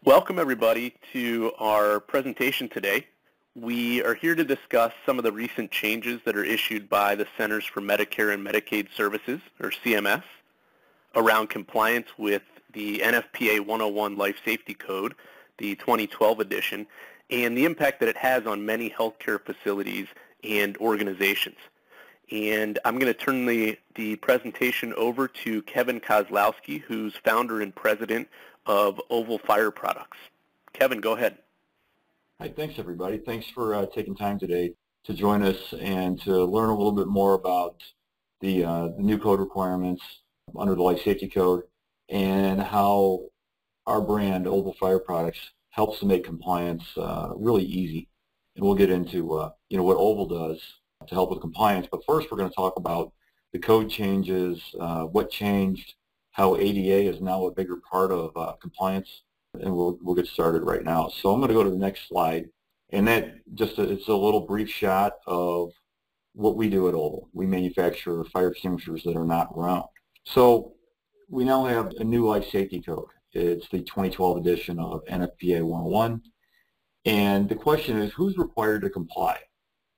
Welcome everybody to our presentation today. We are here to discuss some of the recent changes that are issued by the Centers for Medicare and Medicaid Services, or CMS, around compliance with the NFPA-101 Life Safety Code, the 2012 edition, and the impact that it has on many healthcare facilities and organizations. And I'm going to turn the presentation over to Kevin Kozlowski, who's founder and president of Oval Fire Products. Kevin, go ahead. Hi, thanks everybody. Thanks for taking time today to join us and to learn a little bit more about the new code requirements under the Life Safety Code and how our brand, Oval Fire Products, helps to make compliance really easy. And we'll get into what Oval does to help with compliance. But first, we're going to talk about the code changes, what changed, how ADA is now a bigger part of compliance, and we'll get started right now. So I'm going to go to the next slide, and that it's a little brief shot of what we do at Oval. We manufacture fire extinguishers that are not round. So we now have a new life safety code. It's the 2012 edition of NFPA-101, and the question is, who's required to comply?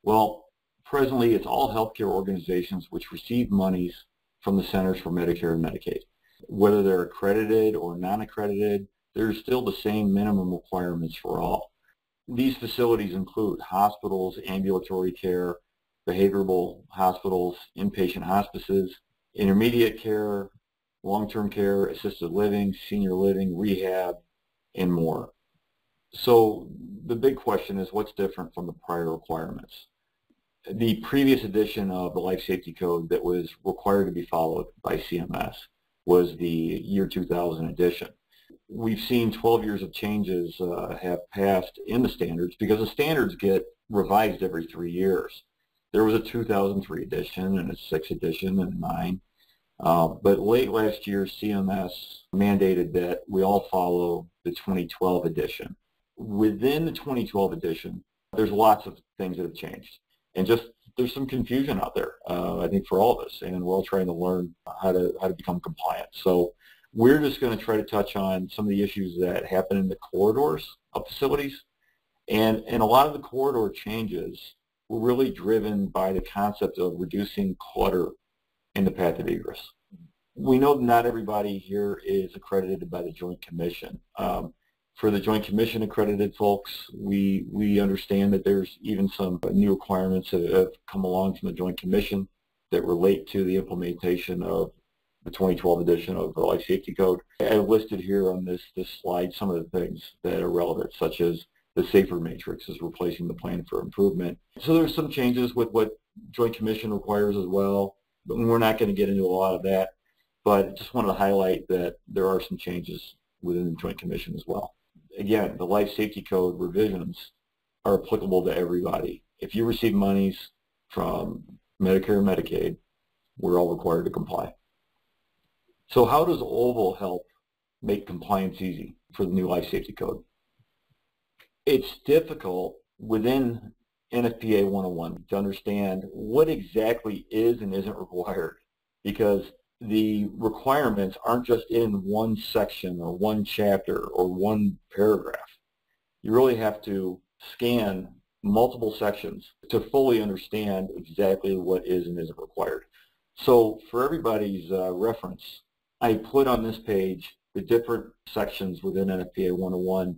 Well, presently it's all healthcare organizations which receive monies from the Centers for Medicare and Medicaid. Whether they're accredited or non-accredited, there's still the same minimum requirements for all. These facilities include hospitals, ambulatory care, behavioral hospitals, inpatient hospices, intermediate care, long-term care, assisted living, senior living, rehab, and more. So the big question is, what's different from the prior requirements? The previous edition of the Life Safety Code that was required to be followed by CMS was the year 2000 edition. We've seen 12 years of changes have passed in the standards because the standards get revised every 3 years. There was a 2003 edition and a 6 edition and 9. But late last year, CMS mandated that we all follow the 2012 edition. Within the 2012 edition, there's lots of things that have changed. And there's some confusion out there, I think, for all of us, and we're all trying to learn how to become compliant. So we're just going to try to touch on some of the issues that happen in the corridors of facilities, and a lot of the corridor changes were really driven by the concept of reducing clutter in the path of egress. We know not everybody here is accredited by the Joint Commission. For the Joint Commission accredited folks, we understand that there's even some new requirements that have come along from the Joint Commission that relate to the implementation of the 2012 edition of the Life Safety Code. I've listed here on this slide some of the things that are relevant, such as the SAFER matrix is replacing the plan for improvement. So there's some changes with what Joint Commission requires as well, but we're not going to get into a lot of that. But I just wanted to highlight that there are some changes within the Joint Commission as well. Again, the Life Safety Code revisions are applicable to everybody. If you receive monies from Medicare and Medicaid, we're all required to comply. So how does Oval help make compliance easy for the new Life Safety Code? It's difficult within NFPA 101 to understand what exactly is and isn't required, because the requirements aren't just in one section or one chapter or one paragraph. You really have to scan multiple sections to fully understand exactly what is and isn't required. So for everybody's reference, I put on this page the different sections within NFPA 101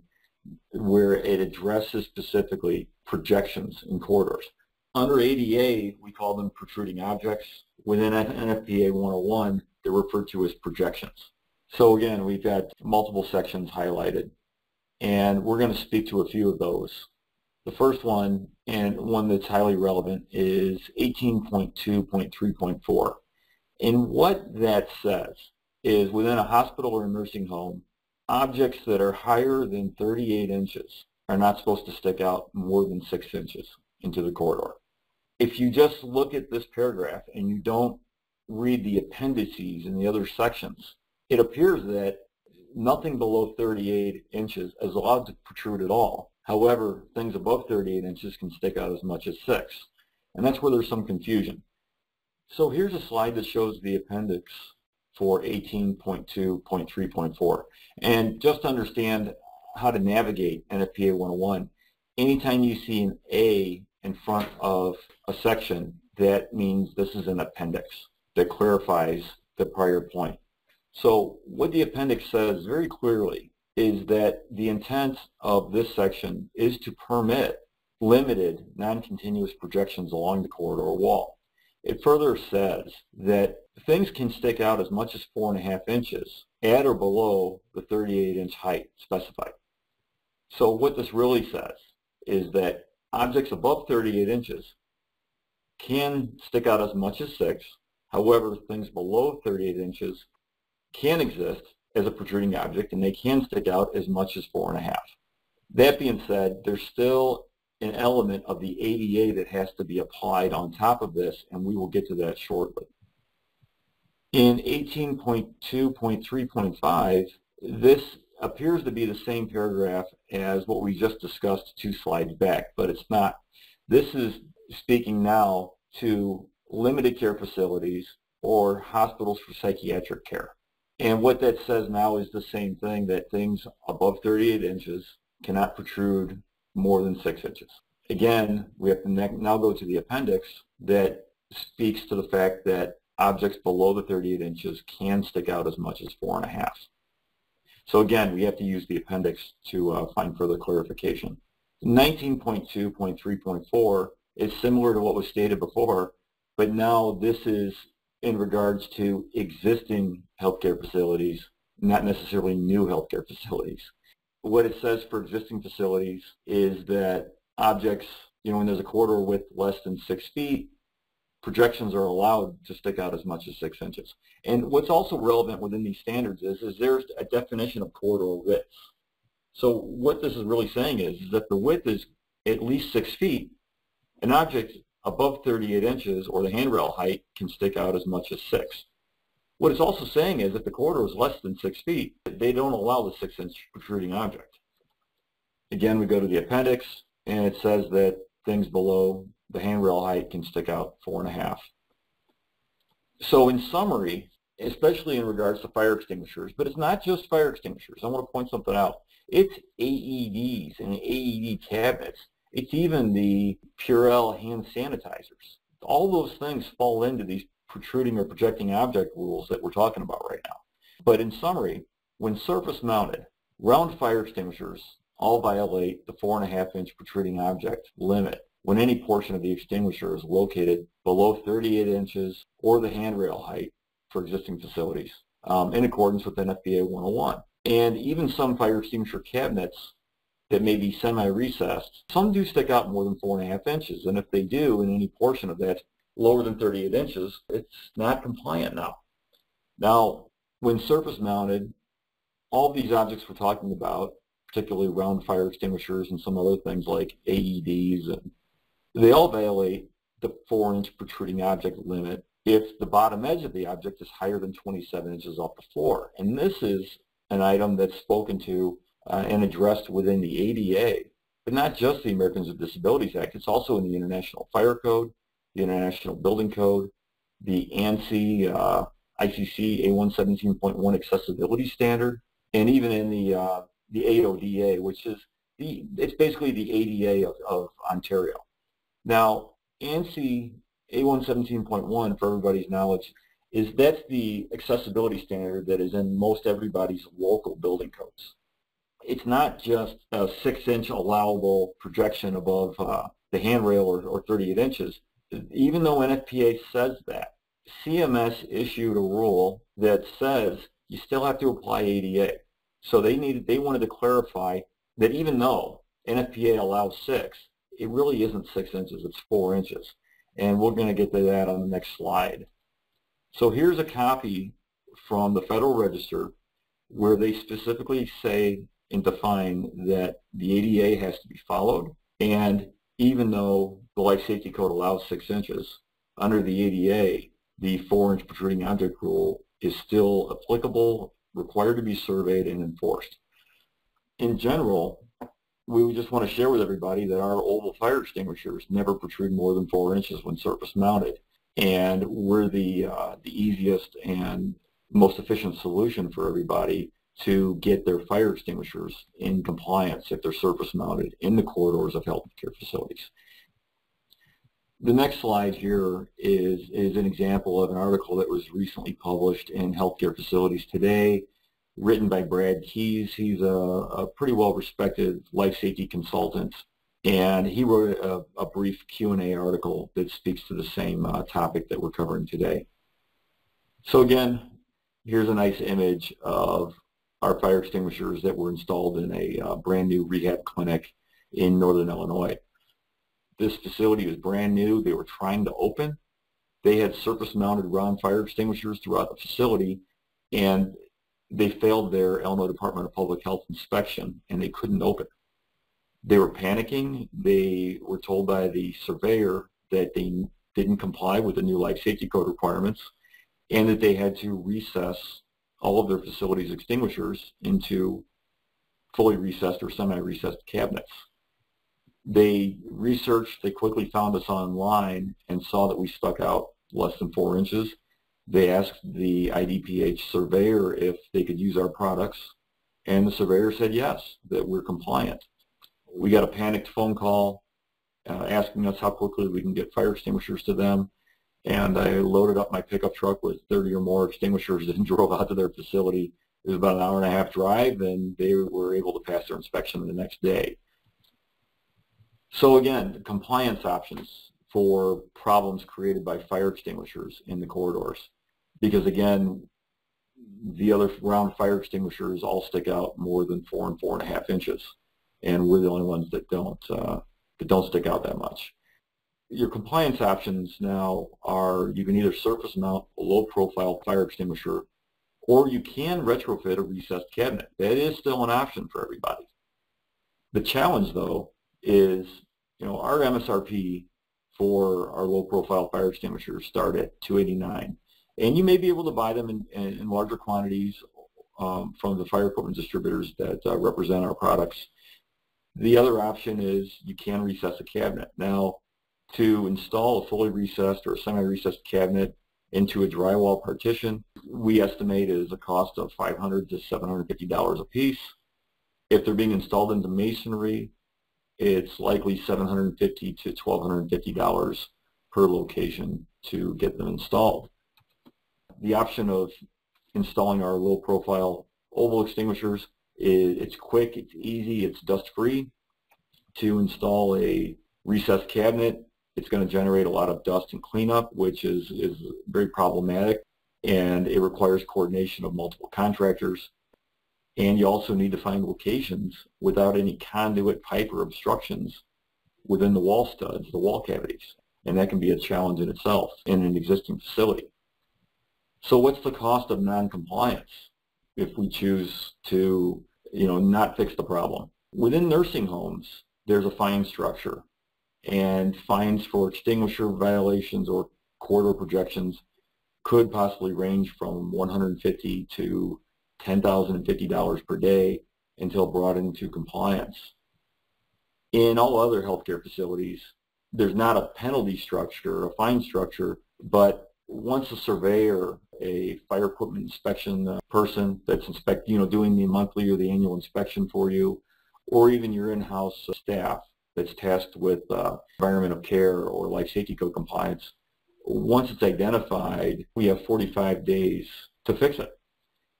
where it addresses specifically projections in corridors. Under ADA, we call them protruding objects. Within NFPA 101, they're referred to as projections. So again, we've got multiple sections highlighted, and we're going to speak to a few of those. The first one, and one that's highly relevant, is 18.2.3.4. And what that says is within a hospital or a nursing home, objects that are higher than 38 inches are not supposed to stick out more than 6 inches into the corridor. If you just look at this paragraph and you don't read the appendices in the other sections, it appears that nothing below 38 inches is allowed to protrude at all. However, things above 38 inches can stick out as much as 6. And that's where there's some confusion. So here's a slide that shows the appendix for 18.2.3.4. And just to understand how to navigate NFPA 101, anytime you see an A in front of a section, that means this is an appendix that clarifies the prior point. So what the appendix says very clearly is that the intent of this section is to permit limited non-continuous projections along the corridor wall. It further says that things can stick out as much as 4.5 inches at or below the 38-inch height specified. So what this really says is that objects above 38 inches can stick out as much as 6. However, things below 38 inches can exist as a protruding object, and they can stick out as much as 4.5. That being said, there's still an element of the ADA that has to be applied on top of this, and we will get to that shortly. In 18.2.3.5, this appears to be the same paragraph as what we just discussed 2 slides back, but it's not. This is speaking now to limited care facilities or hospitals for psychiatric care. And what that says now is the same thing, that things above 38 inches cannot protrude more than 6 inches. Again, we have to now go to the appendix that speaks to the fact that objects below the 38 inches can stick out as much as 4.5. So again, we have to use the appendix to find further clarification. 19.2.3.4 is similar to what was stated before, but now this is in regards to existing healthcare facilities, not necessarily new healthcare facilities. What it says for existing facilities is that objects, when there's a corridor width less than 6 feet, projections are allowed to stick out as much as 6 inches. And what's also relevant within these standards is there's a definition of corridor width. So what this is really saying is that the width is at least 6 feet. An object above 38 inches or the handrail height can stick out as much as 6. What it's also saying is if the corridor is less than 6 feet, they don't allow the 6-inch protruding object. Again, we go to the appendix, and it says that things below the handrail height can stick out 4.5. So in summary, especially in regards to fire extinguishers, but it's not just fire extinguishers. I want to point something out. It's AEDs and AED cabinets. It's even the Purell hand sanitizers. All those things fall into these protruding or projecting object rules that we're talking about right now. But in summary, when surface mounted, round fire extinguishers all violate the 4.5-inch protruding object limit when any portion of the extinguisher is located below 38 inches or the handrail height for existing facilities in accordance with NFPA 101. And even some fire extinguisher cabinets that may be semi-recessed, some do stick out more than 4.5 inches, and if they do, and any portion of that lower than 38 inches, it's not compliant now. Now, when surface mounted, all these objects we're talking about, particularly round fire extinguishers and some other things like AEDs, and they all violate the 4-inch protruding object limit if the bottom edge of the object is higher than 27 inches off the floor. And this is an item that's spoken to and addressed within the ADA, but not just the Americans with Disabilities Act. It's also in the International Fire Code, the International Building Code, the ANSI ICC A117.1 Accessibility Standard, and even in the AODA, which is it's basically the ADA of Ontario. Now, ANSI A117.1, for everybody's knowledge, that's the accessibility standard that is in most everybody's local building codes. It's not just a 6-inch allowable projection above the handrail or 38 inches. Even though NFPA says that, CMS issued a rule that says you still have to apply ADA. So they wanted to clarify that even though NFPA allows 6, it really isn't 6 inches, it's 4 inches. And we're going to get to that on the next slide. So here's a copy from the Federal Register where they specifically say and define that the ADA has to be followed, and even though the Life Safety Code allows 6 inches, under the ADA, the 4-inch protruding object rule is still applicable, required to be surveyed and enforced. In general, we just want to share with everybody that our oval fire extinguishers never protrude more than 4 inches when surface mounted, and we're the easiest and most efficient solution for everybody to get their fire extinguishers in compliance if they're surface mounted in the corridors of healthcare facilities. The next slide here is an example of an article that was recently published in Healthcare Facilities Today, written by Brad Keyes. He's a pretty well-respected life safety consultant, and he wrote a brief Q&A article that speaks to the same topic that we're covering today. So again, here's a nice image of our fire extinguishers that were installed in a brand new rehab clinic in Northern Illinois. This facility was brand new. They were trying to open. They had surface-mounted round fire extinguishers throughout the facility, and they failed their Illinois Department of Public Health inspection, and they couldn't open. They were panicking. They were told by the surveyor that they didn't comply with the new Life Safety Code requirements, and that they had to recess all of their facilities' extinguishers into fully recessed or semi-recessed cabinets. They researched, they quickly found us online and saw that we stuck out less than 4 inches. They asked the IDPH surveyor if they could use our products, and the surveyor said yes, that we're compliant. We got a panicked phone call asking us how quickly we can get fire extinguishers to them, and I loaded up my pickup truck with 30 or more extinguishers and drove out to their facility. It was about an hour-and-a-half drive, and they were able to pass their inspection the next day. So again, compliance options for problems created by fire extinguishers in the corridors, because again, the other round fire extinguishers all stick out more than 4 and 4.5 inches, and we're the only ones that don't stick out that much. Your compliance options now are you can either surface mount a low-profile fire extinguisher, or you can retrofit a recessed cabinet. That is still an option for everybody. The challenge, though, is our MSRP for our low-profile fire extinguishers start at $289, and you may be able to buy them in larger quantities from the fire equipment distributors that represent our products. The other option is you can recess a cabinet. Now, to install a fully recessed or semi-recessed cabinet into a drywall partition, we estimate is a cost of $500 to $750 a piece. If they're being installed into masonry, it's likely $750 to $1,250 per location to get them installed. The option of installing our low-profile oval extinguishers it's quick, it's easy, it's dust-free. To install a recessed cabinet, it's going to generate a lot of dust and cleanup, which is very problematic, and it requires coordination of multiple contractors. And you also need to find locations without any conduit, pipe, or obstructions within the wall studs, the wall cavities. And that can be a challenge in itself in an existing facility. So what's the cost of non-compliance if we choose to, not fix the problem? Within nursing homes, there's a fine structure. And fines for extinguisher violations or corridor projections could possibly range from $150 to $10,050 per day until brought into compliance. In all other healthcare facilities, there's not a penalty structure, a fine structure, but once a surveyor, a fire equipment inspection person that's doing the monthly or the annual inspection for you, or even your in-house staff that's tasked with environment of care or life safety code compliance, once it's identified, we have 45 days to fix it.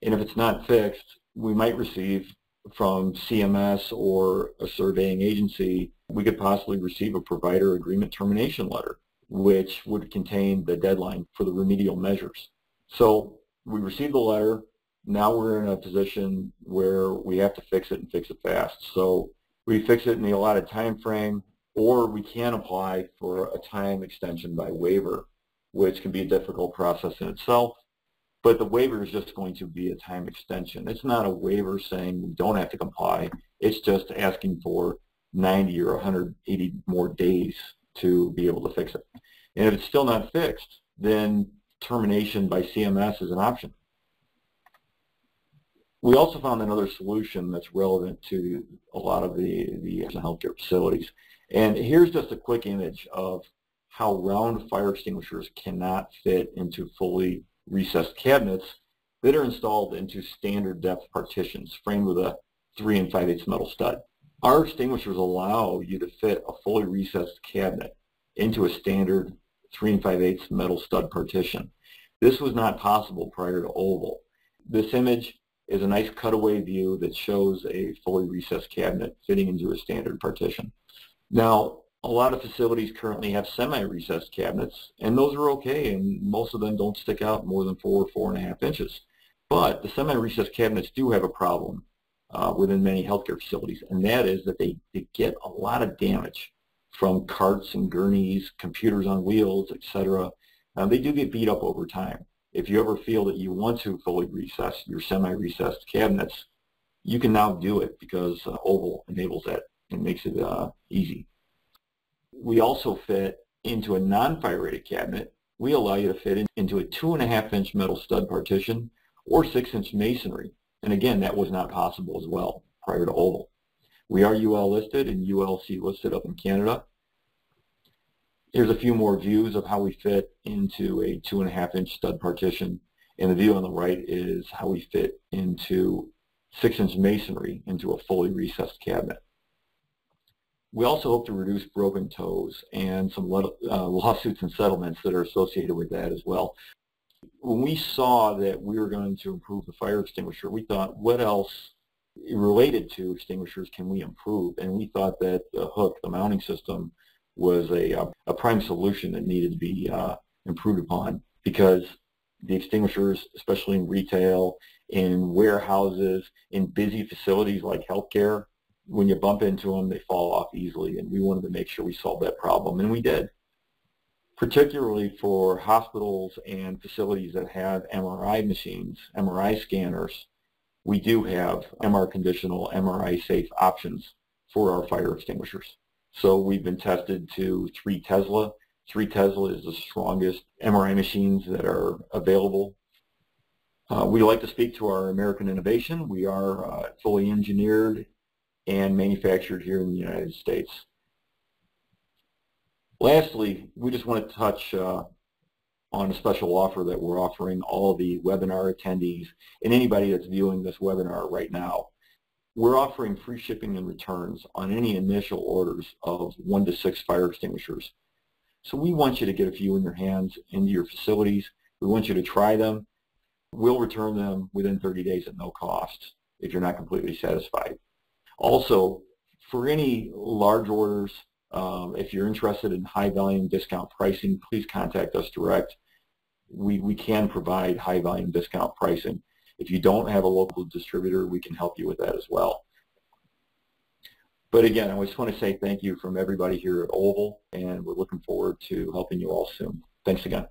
And if it's not fixed, we might receive from CMS or a surveying agency, we could possibly receive a provider agreement termination letter, which would contain the deadline for the remedial measures. So we received the letter. Now we're in a position where we have to fix it and fix it fast. So we fix it in the allotted time frame, or we can apply for a time extension by waiver, which can be a difficult process in itself. But the waiver is just going to be a time extension. It's not a waiver saying we don't have to comply. It's just asking for 90 or 180 more days to be able to fix it. And if it's still not fixed, then termination by CMS is an option. We also found another solution that's relevant to a lot of the healthcare facilities. And here's just a quick image of how round fire extinguishers cannot fit into fully recessed cabinets, that are installed into standard depth partitions framed with a 3 5/8 metal stud. Our extinguishers allow you to fit a fully recessed cabinet into a standard 3 5/8 metal stud partition. This was not possible prior to oval. This image is a nice cutaway view that shows a fully recessed cabinet fitting into a standard partition. Now, a lot of facilities currently have semi-recessed cabinets, and those are okay, and most of them don't stick out more than 4 or 4.5 inches. But the semi-recessed cabinets do have a problem within many healthcare facilities, and that is that they get a lot of damage from carts and gurneys, computers on wheels, etc. They do get beat up over time. If you ever feel that you want to fully recess your semi-recessed cabinets, you can now do it because oval enables that and makes it easy. We also fit into a non-fire rated cabinet. We allow you to fit into a 2.5-inch metal stud partition or 6-inch masonry. And again, that was not possible as well prior to oval. We are UL listed and ULC listed up in Canada. Here's a few more views of how we fit into a 2.5-inch stud partition. And the view on the right is how we fit into 6-inch masonry into a fully recessed cabinet. We also hope to reduce broken toes and some lawsuits and settlements that are associated with that as well. When we saw that we were going to improve the fire extinguisher, we thought, what else related to extinguishers can we improve? And we thought that the hook, the mounting system, was a prime solution that needed to be improved upon, because the extinguishers, especially in retail, in warehouses, in busy facilities like healthcare, when you bump into them, they fall off easily, and we wanted to make sure we solved that problem, and we did. Particularly for hospitals and facilities that have MRI machines, MRI scanners, we do have MR conditional, MRI Safe Options for our fire extinguishers. So we've been tested to 3 Tesla. 3 Tesla is the strongest MRI machines that are available. We like to speak to our American innovation. We are fully engineered and manufactured here in the United States. Lastly, we just want to touch on a special offer that we're offering all the webinar attendees and anybody that's viewing this webinar right now. We're offering free shipping and returns on any initial orders of 1 to 6 fire extinguishers. So we want you to get a few in your hands into your facilities. We want you to try them. We'll return them within 30 days at no cost if you're not completely satisfied. Also, for any large orders, if you're interested in high volume discount pricing, please contact us direct. We can provide high volume discount pricing. If you don't have a local distributor, we can help you with that as well. But again, I just want to say thank you from everybody here at Oval, and we're looking forward to helping you all soon. Thanks again.